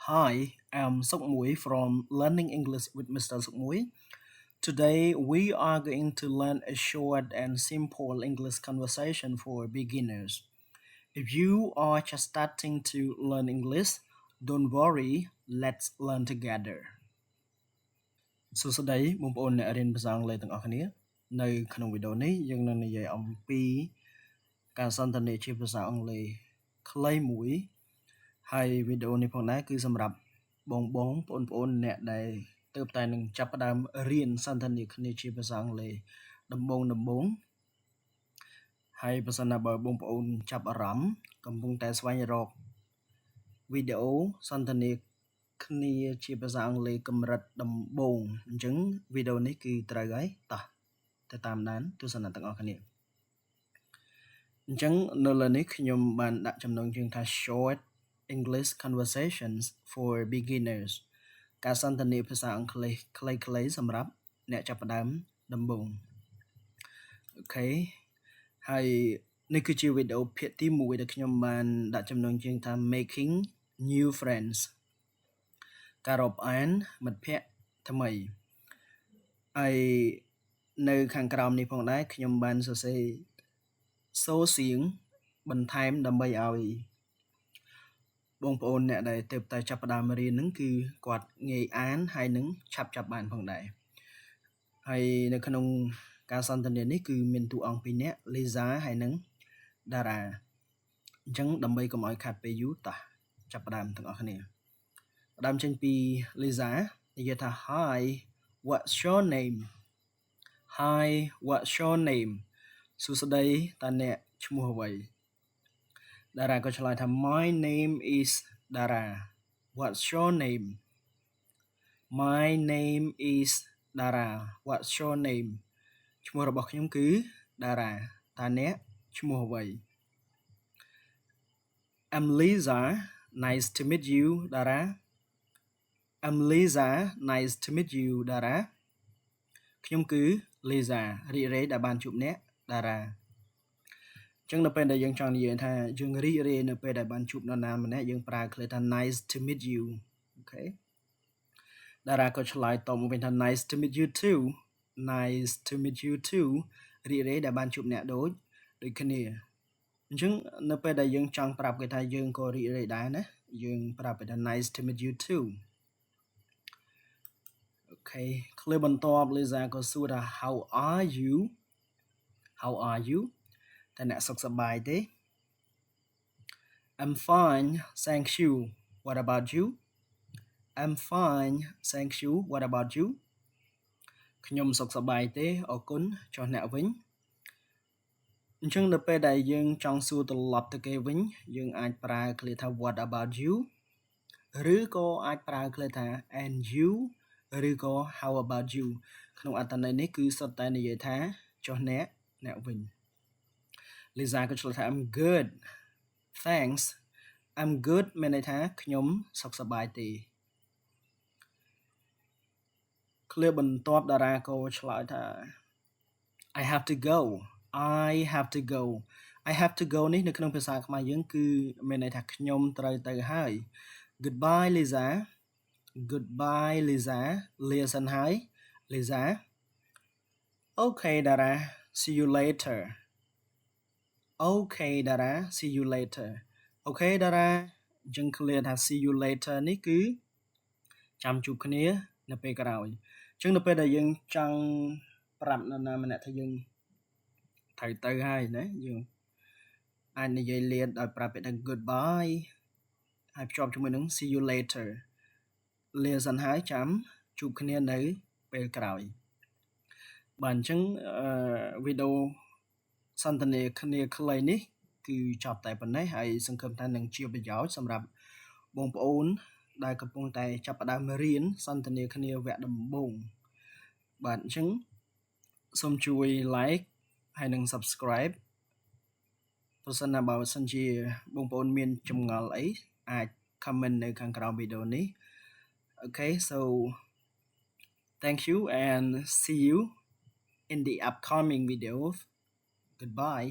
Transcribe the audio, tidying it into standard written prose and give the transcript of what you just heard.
Hi, I'm Sukmui from Learning English with Mr. Sukmui. Today we are going to learn a short and simple English conversation for beginners. If you are just starting to learn English, don't worry, let's learn together. សួស្តីបងប្អូនអ្នករៀនភាសាអង់គ្លេសទាំងអស់គ្នានៅក្នុងវីដេអូនេះយើងនឹងនិយាយអំពីការសន្ទនាជាភាសាអង់គ្លេសខ្លីមួយហើយវីដេអូនេះផងដែរគឺសម្រាប់បងប្អូនអ្នកដែលទើបតែនឹងចាប់ផ្ដើមរៀនសន្ទនាគ្នាជាភាសាអង់គ្លេសដំបូងហើយបើសិនណាបើបងប្អូនចាប់អារម្មណ៍កំពុងតែស្វែងរកវីដេអូសន្ទនាគ្នាជាភាសាអង់គ្លេសកម្រិតដំបូងអញ្ចឹងវីដេអូនេះគឺត្រូវហើយតោះទៅតាមដានទស្សនាទាំងអស់គ្នាអញ្ចឹងនៅលើនេះខ្ញុំបានដាក់ចំណងជើងថា short English conversations for beginners ការសន្ទនាភាសាអង់គ្លេសខ្លីៗសម្រាប់អ្នកចាប់ផ្ដើមដំបូងអូខេហើយនេះគឺជាវីដេអូភាគទី1ដែលខ្ញុំបានដាក់ចំណងជើងថា making new friends ការរាប់អានមិត្តភ័ក្តិថ្មីហើយនៅខាងក្រោមនេះផងដែរខ្ញុំបានសរសេរសូរសៀងបន្ថែមដើម្បីឲ្យបងប្អូនអ្នកដែលទើបតែចាប់ផ្ដើមរៀនហ្នឹងគឺគាត់ងាយអានហើយនឹងឆាប់ចាប់បានផងដែរហើយនៅក្នុងការសន្ទនានេះគឺមានតួអង្គពីរនាក់ Lisa ហើយនឹង Dara អញ្ចឹងដើម្បីកុំឲ្យខាត់ពេលយូរតោះចាប់ផ្ដើមទាំងអស់គ្នាផ្ដើមចេញពី Lisa និយាយថា Hi what's your name Hi what's your name សួស្តីតើអ្នកឈ្មោះអ្វី Dara ក៏ឆ្លើយថា My name is Dara What's your name My name is Dara What's your name ឈ្មោះរបស់ខ្ញុំគឺ Dara តើអ្នកឈ្មោះអ្វី I'm Lisa Nice to meet you Dara I'm Lisa Nice to meet you Dara ខ្ញុំគឺ Lisa រីករាយដែលបានជួបអ្នក Dara ចឹងនៅពេលដែលយើងចង់និយាយថាយើងរីករាយនៅពេលដែលបានជួបនរណាម្នាក់យើងប្រើឃ្លាថា nice to meet you អូខេ Dara ក៏ឆ្លើយតបមកវិញថា nice to meet you too nice to meet you too រីករាយដែលបានជួបអ្នកដូចគ្នាអញ្ចឹងនៅពេលដែលយើងចង់ប្រាប់គេថាយើងក៏រីករាយដែរណាយើងប្រាប់គេថា nice to meet you too អូខេឃ្លាបន្ទាប់ Lisa ក៏សួរថា how are you តើអ្នកសុខសប្បាយទេ I'm fine thank you what about you I'm fine thank you what about you ខ្ញុំសុខសប្បាយទេអរគុណចុះអ្នកវិញអញ្ចឹងនៅពេលដែលយើងចង់សួរត្រឡប់ទៅគេវិញយើងអាចប្រើឃ្លាថា what about you ឬក៏អាចប្រើឃ្លាថា and you ឬក៏ how about you ក្នុងអត្ថន័យនេះគឺសុទ្ធតែនិយាយថាចុះអ្នកវិញLisa ក៏ឆ្លើយថា I'm good thanks I'm good មានន័យថាខ្ញុំសុខសប្បាយទេឃ្លាបន្ទាប់ Dara ក៏ឆ្លើយថា I have to go I have to go នេះនៅក្នុងភាសាខ្មែរយើងគឺមានន័យថាខ្ញុំត្រូវទៅហើយ Goodbye Lisa លាសិនហើយ Lisa Okay Dara see you later Okay Dara see you later Okay Dara អញ្ចឹងឃ្លាថា see you later នេះគឺចាំជួបគ្នានៅពេលក្រោយអញ្ចឹងនៅពេលដែលយើងចង់ប្រាប់នរណាម្នាក់ថាយើងត្រូវទៅហើយណាយើងអាចនិយាយលាដោយប្រើពាក្យថា goodbye ហើយភ្ជាប់ជាមួយនឹង see you later លាសិនហើយចាំជួបគ្នានៅពេលក្រោយបាទអញ្ចឹងវីដេអូសន្ទនាគ្នាខ្លីនេះគឺចប់តែប៉ុណ្ណេះហើយសង្ឃឹមថានឹងជាប្រយោជន៍សម្រាប់បងប្អូនដែលកំពុងតែចាប់ផ្ដើមរៀនសន្ទនាគ្នាវគ្គដំបូងបាទអញ្ចឹងសូមជួយ like ហើយនឹង subscribe ប្រសិនណាបើសិនជាបងប្អូនមានចម្ងល់អីអាច comment នៅខាងក្រោមវីដេអូនេះ Okay so thank you and see you in the upcoming videos goodbye